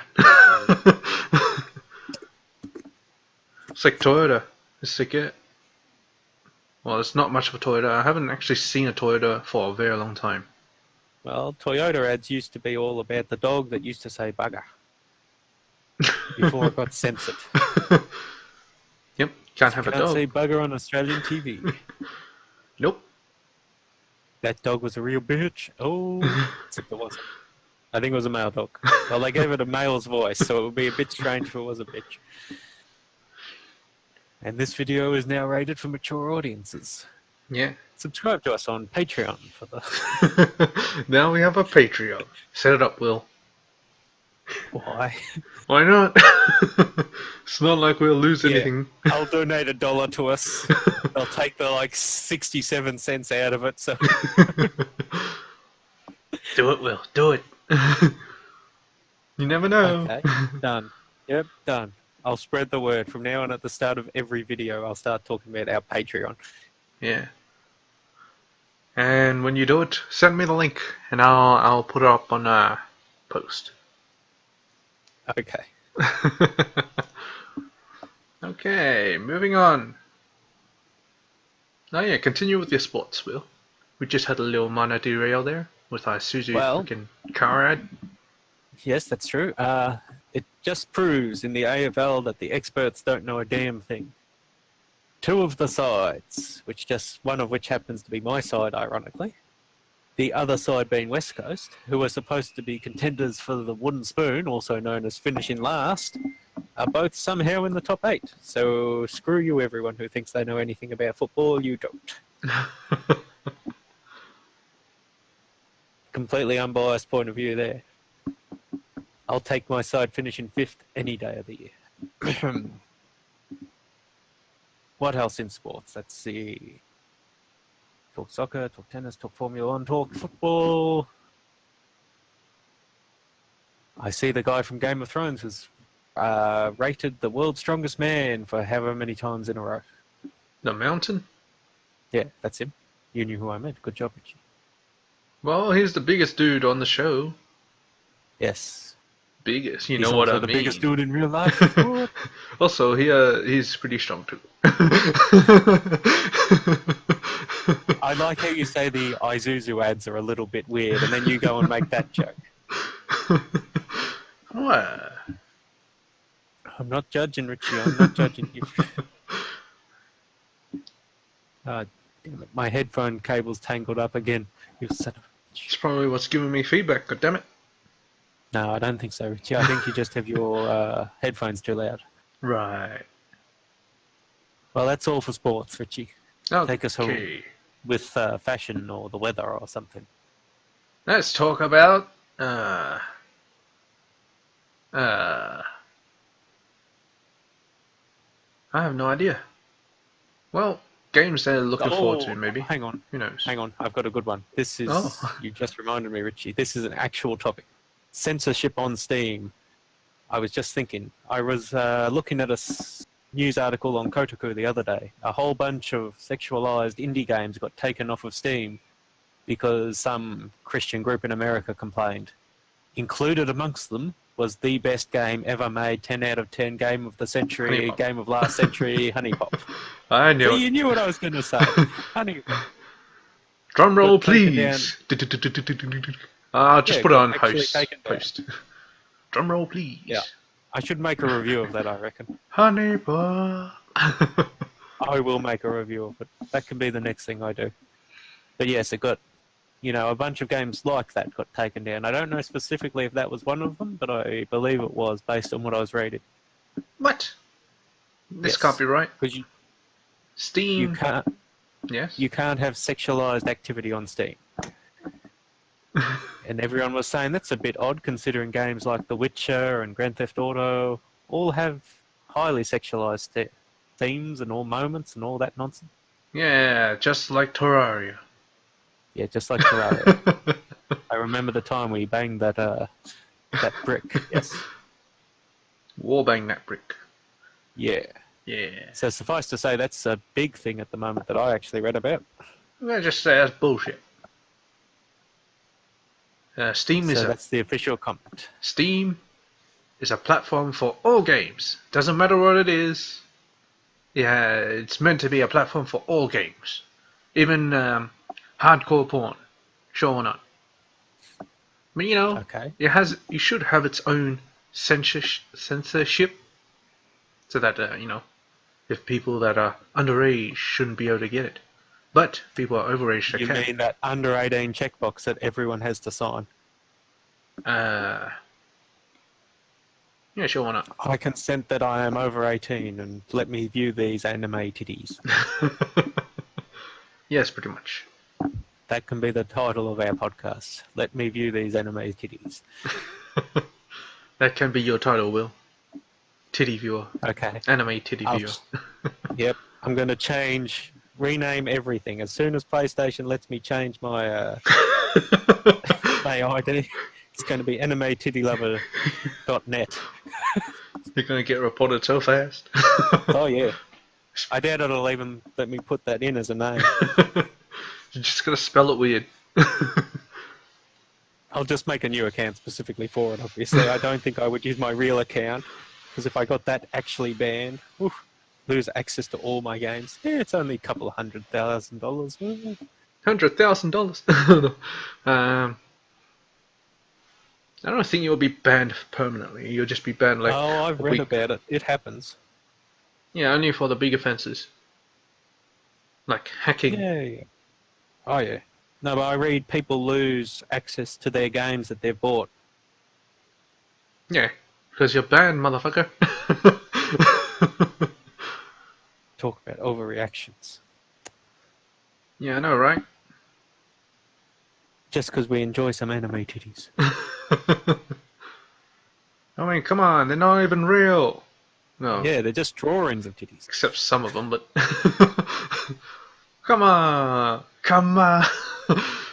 A: It's like Toyota. It's like it. Well, it's not much of a Toyota. I haven't actually seen a Toyota for a very long time.
B: Well, Toyota ads used to be all about the dog that used to say bugger. Before it got censored.
A: Yep, can't have a dog.
B: Can't say bugger on Australian TV.
A: Nope.
B: That dog was a real bitch. Oh, except it wasn't. I think it was a male dog. Well, they gave it a male's voice, so it would be a bit strange if it was a bitch. And this video is now rated for mature audiences.
A: Yeah.
B: Subscribe to us on Patreon for the...
A: Now we have a Patreon. Set it up, Will.
B: Why?
A: Why not? It's not like we'll lose anything.
B: I'll donate $1 to us. I'll take the 67 cents out of it. So
A: do it, Will. Do it. You never know.
B: Okay, done. Yep, done. I'll spread the word. From now on, at the start of every video, I'll start talking about our Patreon.
A: Yeah. And when you do it, send me the link, and I'll put it up on a post.
B: Okay.
A: Okay, moving on. Oh yeah, continue with your sports, Will. We just had a little minor derail there with our Isuzu freaking car ad.
B: Yes, that's true. It just proves in the AFL that the experts don't know a damn thing. two of the sides, one of which happens to be my side, ironically. The other side being West Coast, who are supposed to be contenders for the wooden spoon, also known as finishing last, are both somehow in the top 8. So screw you, everyone who thinks they know anything about football. You don't. Completely unbiased point of view there. I'll take my side finishing 5th any day of the year. What else in sports? Let's see. Talk soccer, talk tennis, talk Formula 1, talk football. I see the guy from Game of Thrones has rated the world's strongest man for however many times in a row.
A: The Mountain?
B: Yeah, that's him. You knew who I meant. Good job, Richie.
A: Well, he's the biggest dude on the show.
B: Yes.
A: Biggest, you
B: He's
A: know what I
B: also the
A: mean.
B: biggest dude in real life.
A: Also, he's pretty strong too.
B: I like how you say the Isuzu ads are a little bit weird, and then you go and make that joke.
A: What?
B: I'm not judging, Richie. I'm not judging you. Damn it. My headphone cable's tangled up again. You son of a bitch.
A: It's probably what's giving me feedback, goddammit.
B: No, I don't think so, Richie. I think you just have your headphones too loud.
A: Right.
B: Well, that's all for sports, Richie.
A: Okay.
B: Take us home with fashion or the weather or something.
A: Let's talk about I have no idea. Well, games they're looking forward to, maybe.
B: Hang on.
A: Who knows?
B: Hang on. I've got a good one. This is...
A: Oh.
B: You just reminded me, Richie. This is an actual topic. Censorship on Steam. I was just thinking. I was looking at a news article on Kotaku the other day. A whole bunch of sexualized indie games got taken off of Steam because some Christian group in America complained. Included amongst them was the best game ever made, 10 out of 10, game of the century, game of last century, Honey Pop.
A: I knew
B: See, you knew what I was going to say. Honey Pop.
A: Drum roll, please. Just put it on post. Drum roll, please.
B: Yeah. I should make a review of that, I reckon.
A: Honey Pop.
B: I will make a review of it. That can be the next thing I do. But yes, it got, a bunch of games like that got taken down. I don't know specifically if that was one of them, but I believe it was based on what I was reading.
A: What? This can't be right.
B: Because
A: Steam.
B: You can't.
A: Yes.
B: You can't have sexualized activity on Steam. And everyone was saying that's a bit odd, considering games like The Witcher and Grand Theft Auto all have highly sexualized themes and all moments and all that nonsense.
A: Yeah, just like Terraria.
B: Yeah, just like Terraria. I remember the time we banged that brick. Yes.
A: Warbang that brick.
B: Yeah.
A: Yeah.
B: So suffice to say, that's a big thing at the moment that I actually read about.
A: I'm gonna just say that's bullshit. Steam
B: that's the official comment.
A: Steam is a platform for all games. Doesn't matter what it is. Yeah, it's meant to be a platform for all games, even hardcore porn. Sure or not? But
B: okay.
A: It should have its own censorship, so that if people that are underage shouldn't be able to get it. But people are overage that
B: You
A: can.
B: mean that under 18 checkbox that everyone has to sign?
A: Yeah, sure, why not?
B: I consent that I am over 18 and let me view these anime titties.
A: Yes, pretty much.
B: That can be the title of our podcast. Let me view these anime titties.
A: That can be your title, Will. Titty viewer.
B: Okay.
A: Anime titty viewer.
B: Yep. I'm going to rename everything. As soon as PlayStation lets me change my my ID, it's going to be animetittylover.net.
A: You're going to get reported so fast.
B: Oh, yeah. I doubt it'll even let me put that in as a name.
A: You're just going to spell it weird.
B: I'll just make a new account specifically for it, obviously. I don't think I would use my real account, because if I got that actually banned, lose access to all my games. Yeah, it's only a couple of $100,000.
A: $100,000? I don't think you'll be banned permanently. You'll just be banned like
B: I've read
A: week.
B: about it. It happens.
A: Yeah, only for the big offences. like hacking.
B: Yeah. Oh yeah. No, but I read people lose access to their games that they've bought.
A: Yeah, because you're banned, motherfucker.
B: Talk about overreactions.
A: Yeah, I know, right?
B: Just because we enjoy some anime titties.
A: I mean, come on, they're not even real. No,
B: Yeah, they're just drawings of titties.
A: except some of them, but come on, come on.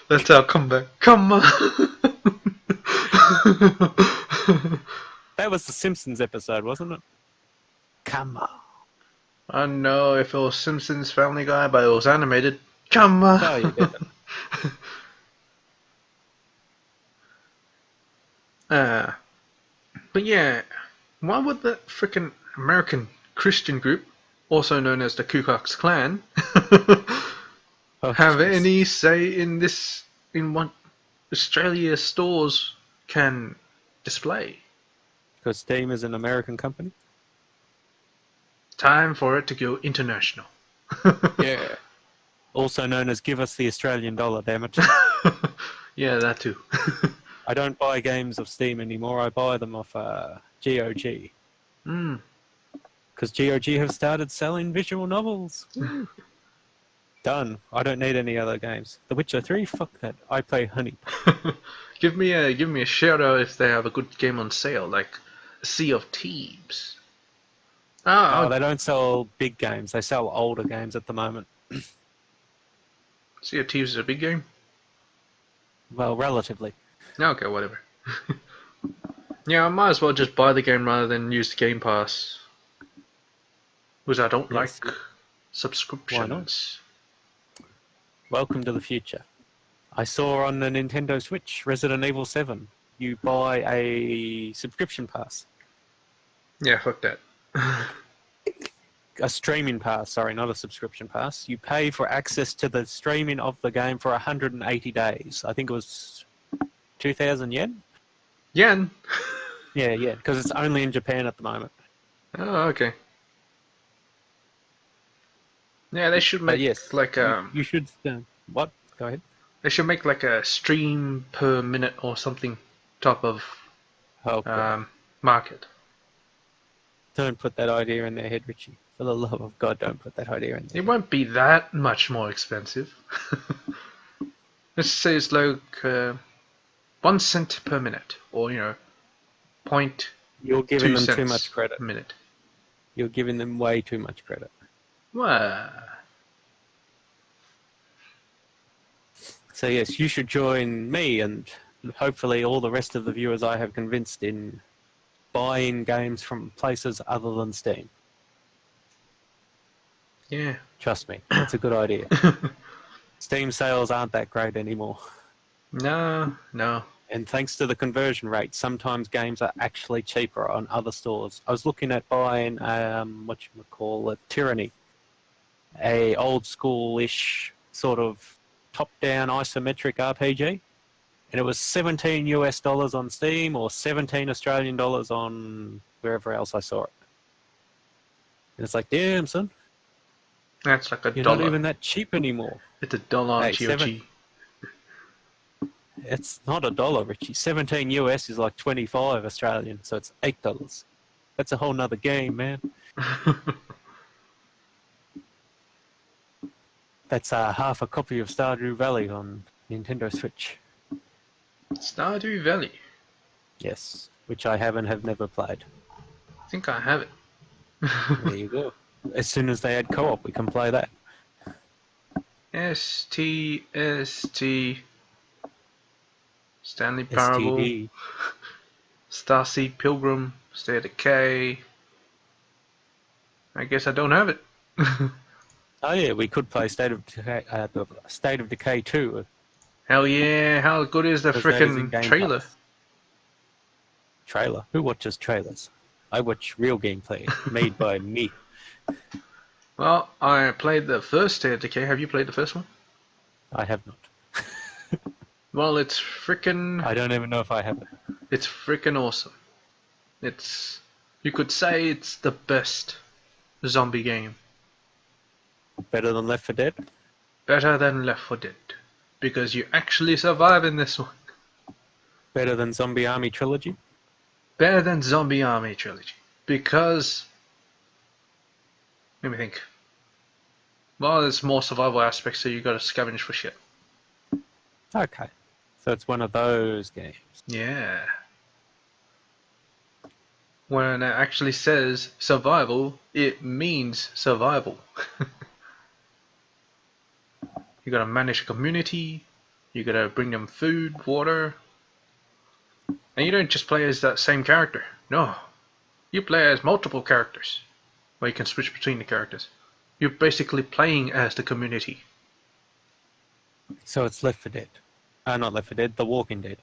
A: That's our comeback. Come on.
B: That was the Simpsons episode, wasn't it? Come on.
A: I don't know if it was Simpsons, Family Guy, but it was animated. Come on.
B: Oh yeah, definitely.
A: uh, but yeah, why would the frickin' American Christian group, also known as the Ku Klux Klan,
B: Oh,
A: have
B: jeez.
A: any say in what Australia stores can display?
B: Because Steam is an American company?
A: Time for it to go international.
B: Yeah. Also known as give us the Australian dollar, damn it.
A: Yeah, that too.
B: I don't buy games of Steam anymore, I buy them off GOG.
A: Mm.
B: Because GOG have started selling visual novels. Woo. Done. I don't need any other games. The Witcher 3, fuck that. I play Honey.
A: Give me a shout out if they have a good game on sale, like Sea of Thieves.
B: Oh,
A: Oh,
B: they don't sell big games. They sell older games at the moment.
A: Sea of Thieves is a big game.
B: Well, relatively.
A: Okay, whatever. Yeah, I might as well just buy the game rather than use the Game Pass, because I don't
B: Yes.
A: like subscriptions.
B: Welcome to the future. I saw on the Nintendo Switch, Resident Evil 7, you buy a subscription pass.
A: Yeah, fuck that.
B: A streaming pass, sorry, not a subscription pass. You pay for access to the streaming of the game for 180 days. I think it was 2,000 yen?
A: Yen.
B: Yeah, because it's only in Japan at the moment.
A: Oh, okay. Yeah, they should
B: But
A: make
B: yes,
A: like
B: you should... what? Go ahead.
A: they should make like a stream per minute or something type of
B: Oh, God.
A: market.
B: Don't put that idea in their head, Richie. For the love of God, don't put that idea in there.
A: It won't be that much more expensive. Let's say it's like 1 cent per minute, or point
B: You're giving
A: 2
B: them too
A: cents
B: much credit.
A: a minute.
B: You're giving them way too much credit.
A: Well,
B: So yes, you should join me and hopefully all the rest of the viewers I have convinced in buying games from places other than Steam.
A: yeah.
B: Trust me, that's a good idea. Steam sales aren't that great anymore.
A: No.
B: And thanks to the conversion rate, sometimes games are actually cheaper on other stores. I was looking at buying, Tyranny. A old school-ish sort of top-down isometric RPG. And it was $17 on Steam or 17 Australian dollars on wherever else I saw it. And it's like, damn, son,
A: That's like
B: you're
A: $1.
B: not even that cheap anymore.
A: It's $1 on
B: Hey,
A: GOG.
B: It's not $1, Richie. 17 US is like 25 Australian, so it's $8. That's a whole nother game, man. That's half a copy of Stardew Valley on Nintendo Switch.
A: Stardew Valley.
B: Yes, which I have never played.
A: I think I have it.
B: There you go. As soon as they add co-op, we can play that.
A: STST. Stanley Parable.
B: STD.
A: Starseed Pilgrim. State of Decay. I guess I don't have it.
B: Oh yeah, we could play State of Decay 2.
A: Hell yeah, how good is the
B: because that is in
A: frickin'
B: Game
A: trailer?
B: Pass. Trailer? Who watches trailers? I watch real gameplay made by me.
A: Well, I played the first State of Decay. Have you played the first one?
B: I have not.
A: Well, it's frickin'...
B: I don't even know if I have it.
A: It's frickin' awesome. You could say it's the best zombie game.
B: Better than Left 4 Dead?
A: Better than Left 4 Dead. Because you actually survive in this one.
B: Better than Zombie Army Trilogy?
A: Better than Zombie Army Trilogy. Because... let me think. Well, there's more survival aspects, so you gotta scavenge for shit.
B: Okay. So it's one of those games.
A: Yeah. When it actually says survival, it means survival. You gotta manage a community, you gotta bring them food, water. And you don't just play as that same character. No. You play as multiple characters. Where you can switch between the characters. You're basically playing as the community.
B: So it's Left 4 Dead. Not Left 4 Dead, The Walking Dead.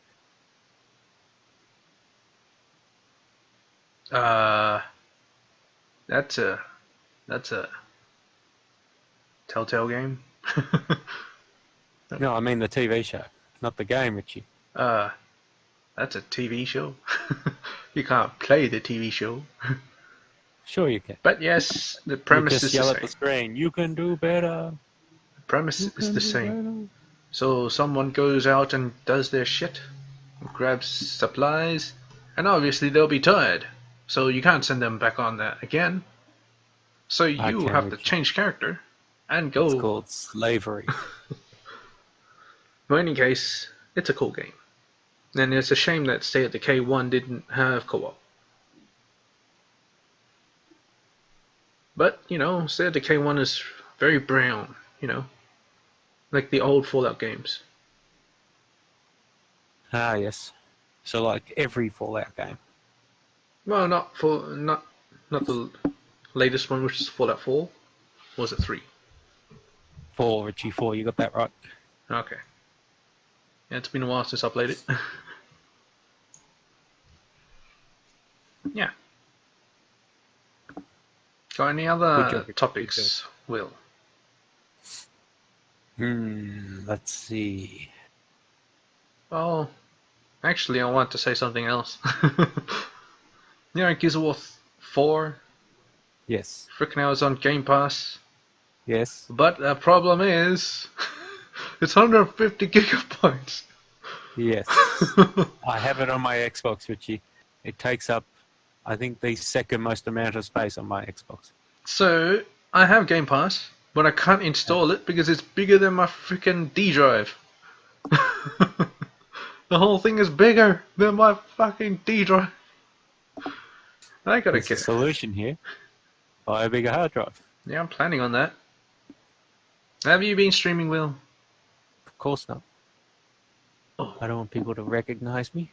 A: That's a Telltale game.
B: No, I mean the TV show, not the game, Richie.
A: That's a TV show. You can't play the TV show.
B: Sure you can.
A: But yes, the
B: You
A: premise
B: just
A: is the
B: yell
A: same.
B: at the screen, you can do better.
A: The premise
B: You
A: is
B: can
A: the
B: do
A: same.
B: better.
A: So someone goes out and does their shit, grabs supplies, and obviously they'll be tired. So you can't send them back on that again. So you
B: Okay,
A: have to
B: Richie.
A: change character and
B: It's
A: go.
B: called slavery.
A: In any case, it's a cool game. And it's a shame that Stay at the K1 didn't have co-op. But, you know, Stay at the K1 is very brown, you know. Like the old Fallout games.
B: Ah, yes. So like every Fallout game.
A: Well, not the latest one, which is Fallout 4. Or was it 3?
B: 4, Richie, 4, you got that right.
A: Okay. Yeah, it's been a while since I played it. Yeah. Got any
B: Good
A: other
B: job, Richie,
A: topics, Will?
B: Let's see.
A: Well, actually, I want to say something else. You know, Gears of War 4,
B: Yes.
A: freaking now is on Game Pass.
B: Yes.
A: But the problem is, it's 150 gigabytes.
B: Yes. I have it on my Xbox, Richie. It takes up, I think, the second most amount of space on my Xbox.
A: So, I have Game Pass, but I can't install it because it's bigger than my freaking D drive. The whole thing is bigger than my fucking D drive. I gotta
B: There's a
A: get it.
B: solution here. Buy a bigger hard drive.
A: Yeah, I'm planning on that. Have you been streaming, Will?
B: Of course not.
A: Oh.
B: I don't want people to recognize me.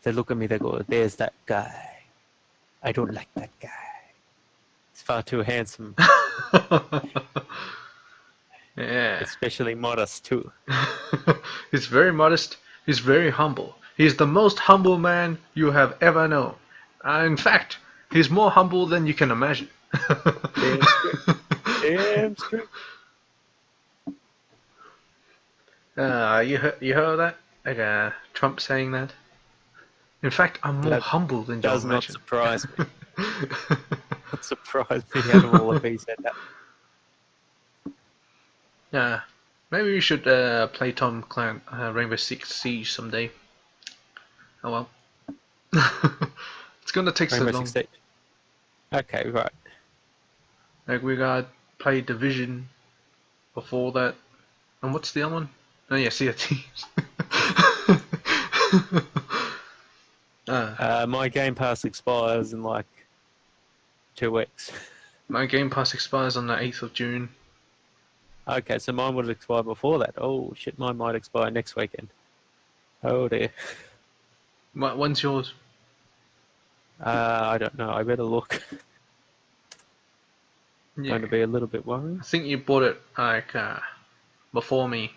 B: They look at me, they go, there's that guy. I don't like that guy. He's far too handsome.
A: Yeah.
B: Especially modest, too.
A: He's very modest. He's very humble. He's the most humble man you have ever known. In fact, he's more humble than you can imagine.
B: Damn straight. Damn straight.
A: You heard that? Like Trump saying that? In fact, I'm more
B: That
A: humble than you
B: Does not
A: imagine.
B: surprise me. Not surprise me at all if he said that.
A: Yeah, maybe we should play Tom Clan Rainbow Six Siege someday. Oh well. It's gonna take so
B: Rainbow
A: long.
B: Six Siege. Okay, right.
A: Like we gotta play Division before that. And what's the other one? Oh yeah, Sea of Thieves.
B: My Game Pass expires in like 2 weeks.
A: My Game Pass expires on the 8th of June.
B: Okay, so mine would expire before that. Oh shit, mine might expire next weekend. Oh dear.
A: When's yours?
B: I don't know. I better look.
A: Yeah.
B: Going to be a little bit worried.
A: I think you bought it like before me.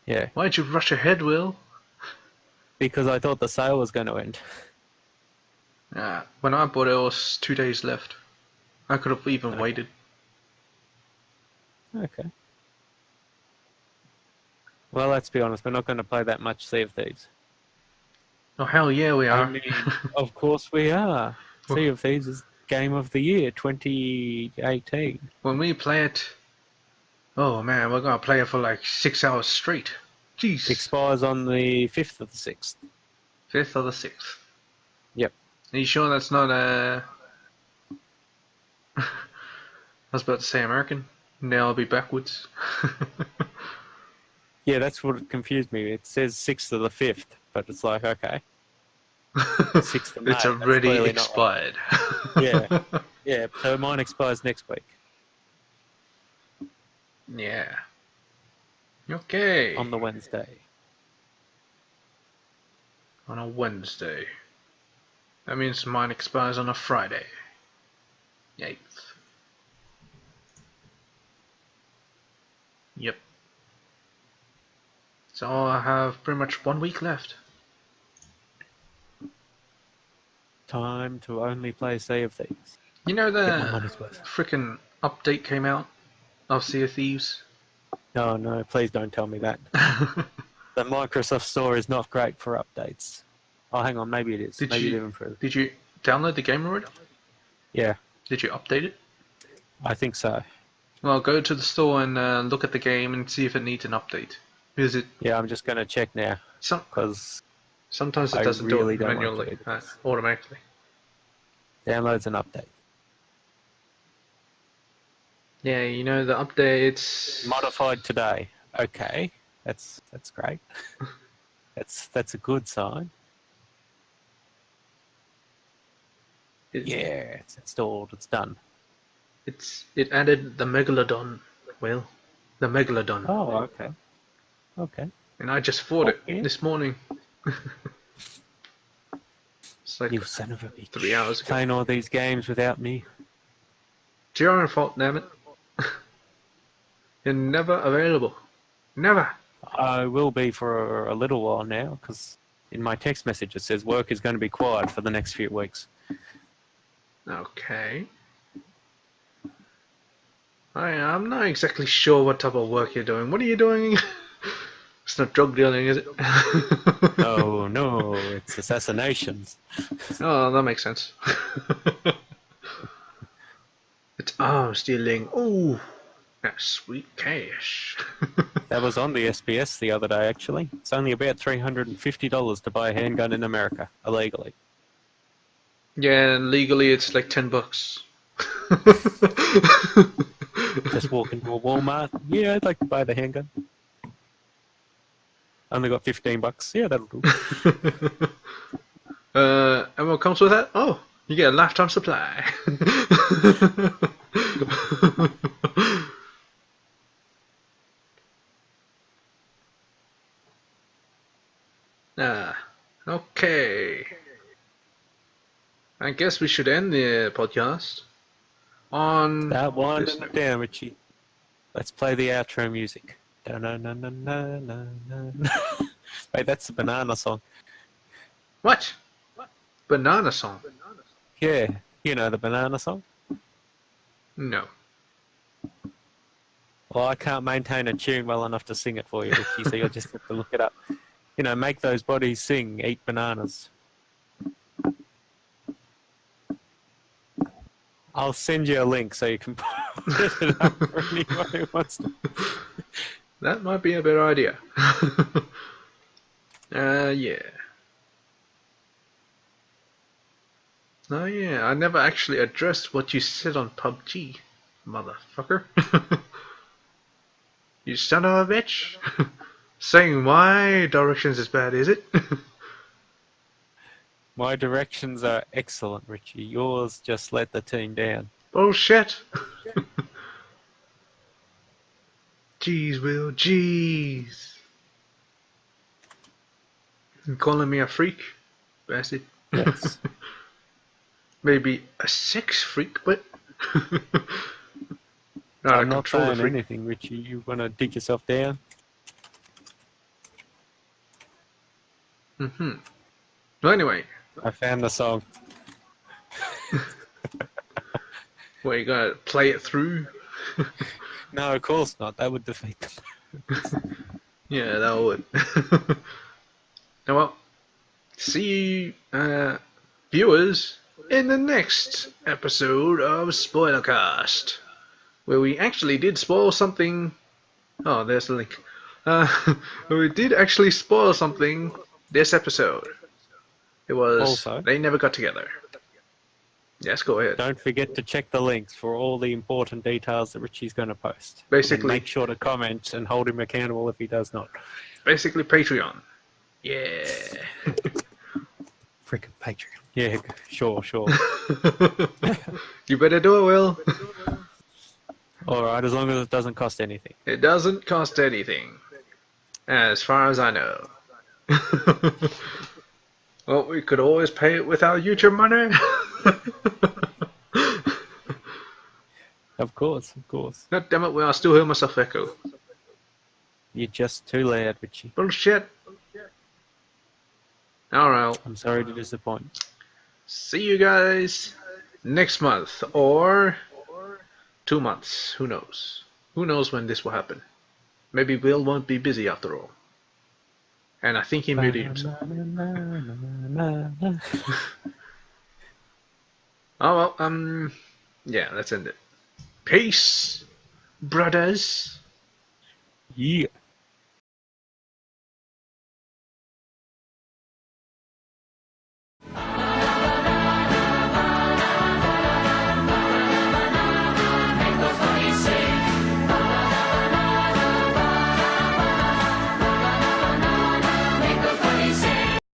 B: Yeah,
A: Why'd you rush ahead, Will?
B: because I thought the sale was going to end.
A: When I bought it, it was 2 days left. I could have even waited.
B: Okay. Well, let's be honest. We're not going to play that much Sea of Thieves.
A: Oh hell yeah, we are.
B: I mean, of course we are. Sea of Thieves is game of the year 2018.
A: When we play it, oh man, we're gonna play it for like 6 hours straight. Jeez.
B: Expires on the 5th of the 6th.
A: 5th or the 6th.
B: Yep.
A: Are you sure that's not a... I was about to say American. Now I'll be backwards.
B: Yeah, that's what confused me. It says 6th of the 5th, but it's like, okay. 6th of May.
A: It's already expired.
B: Yeah. Yeah, so mine expires next week.
A: Yeah. Okay.
B: On the Wednesday.
A: On a Wednesday. That means mine expires on a Friday. 8th. Yep. So I have pretty much 1 week left.
B: Time to only play Sea of Thieves.
A: You know
B: Get my
A: the
B: money's worth.
A: frickin' update came out of Sea of Thieves?
B: No, no, please don't tell me that. The Microsoft Store is not great for updates. Oh, hang on, maybe it is. Maybe it's even further.
A: Did you download the game already?
B: Yeah,
A: Did you update it?
B: I think so.
A: Well, go to the store and look at the game and see if it needs an update. Because it
B: Yeah, I'm just going to check now, because
A: sometimes it
B: I
A: doesn't
B: really
A: do it
B: don't want
A: manually,
B: to do this.
A: automatically.
B: Downloads an update.
A: Yeah, you know the updates.
B: Modified today. Okay, that's great. that's a good sign. Yeah, it's installed. It's done.
A: It added the megalodon. Well, the megalodon.
B: Oh, okay. Okay.
A: And I just fought
B: Okay.
A: it this morning. It's like
B: You son of a bitch.
A: 3 hours ago.
B: Playing all these games without me.
A: It's your own fault, damn it. You're never available. Never.
B: I will be for a little while now, because in my text message it says work is going to be quiet for the next few weeks.
A: Okay. I'm not exactly sure what type of work you're doing. What are you doing? It's not drug dealing, is it?
B: Oh no, it's assassinations.
A: Oh, that makes sense. It's arm stealing. Ooh, that's sweet cash.
B: That was on the SBS the other day, actually. It's only about $350 to buy a handgun in America, illegally.
A: Yeah, and legally it's like $10.
B: Just walk into a Walmart. Yeah, I'd like to buy the handgun. Only got $15. Yeah, that'll do.
A: And what comes with that? Oh, you get a lifetime supply. Okay. I guess we should end the podcast on
B: Start winding
A: this
B: it
A: note.
B: down, Richie. Let's play the outro music. Da-na-na-na-na-na-na. Wait, that's the banana song.
A: What? Banana song?
B: Yeah, you know the banana song?
A: No.
B: Well, I can't maintain a tune well enough to sing it for you, Richie, so you'll just have to look it up. You know, make those bodies sing, eat bananas. I'll send you a link so you can put it up for anyone who wants to.
A: That might be a better idea. Yeah. Oh yeah, I never actually addressed what you said on PUBG, motherfucker. You son of a bitch. Saying my directions is bad, is it?
B: My directions are excellent, Richie. Yours just let the team down.
A: Bullshit. Jeez, Will, jeez. You calling me a freak? Bastard.
B: Yes.
A: Maybe a sex freak, but not
B: I'm
A: a
B: not
A: controller
B: saying
A: freak.
B: anything, Richie. You want to dig yourself down?
A: Well, anyway,
B: I found the song.
A: well, you gotta play it through.
B: No, of course not. That would defeat them.
A: Yeah, that would. Now, well, see you, viewers in the next episode of Spoilercast, where we actually did spoil something. Oh, there's the link. We did actually spoil something this episode. It was
B: Also,
A: they never got together. Yes, go ahead.
B: don't forget to check the links for all the important details that Richie's going to post.
A: Basically-
B: and make sure to comment and hold him accountable if he does not.
A: Basically, Patreon. Yeah.
B: Frickin' Patreon. Yeah, sure.
A: You better do it, Will.
B: All right, as long as it doesn't cost anything.
A: It doesn't cost anything, as far as I know. Well, we could always pay it with our YouTube money.
B: Of course.
A: God damn it, Will, I still hear myself echo.
B: You're just too loud, Richie.
A: Bullshit. Alright,
B: I'm sorry to disappoint.
A: see you guys next month, or 2 months, who knows? Who knows when this will happen? Maybe Will won't be busy after all. And I think he muted himself. Oh well, yeah, let's end it. Peace, brothers.
B: Yeah.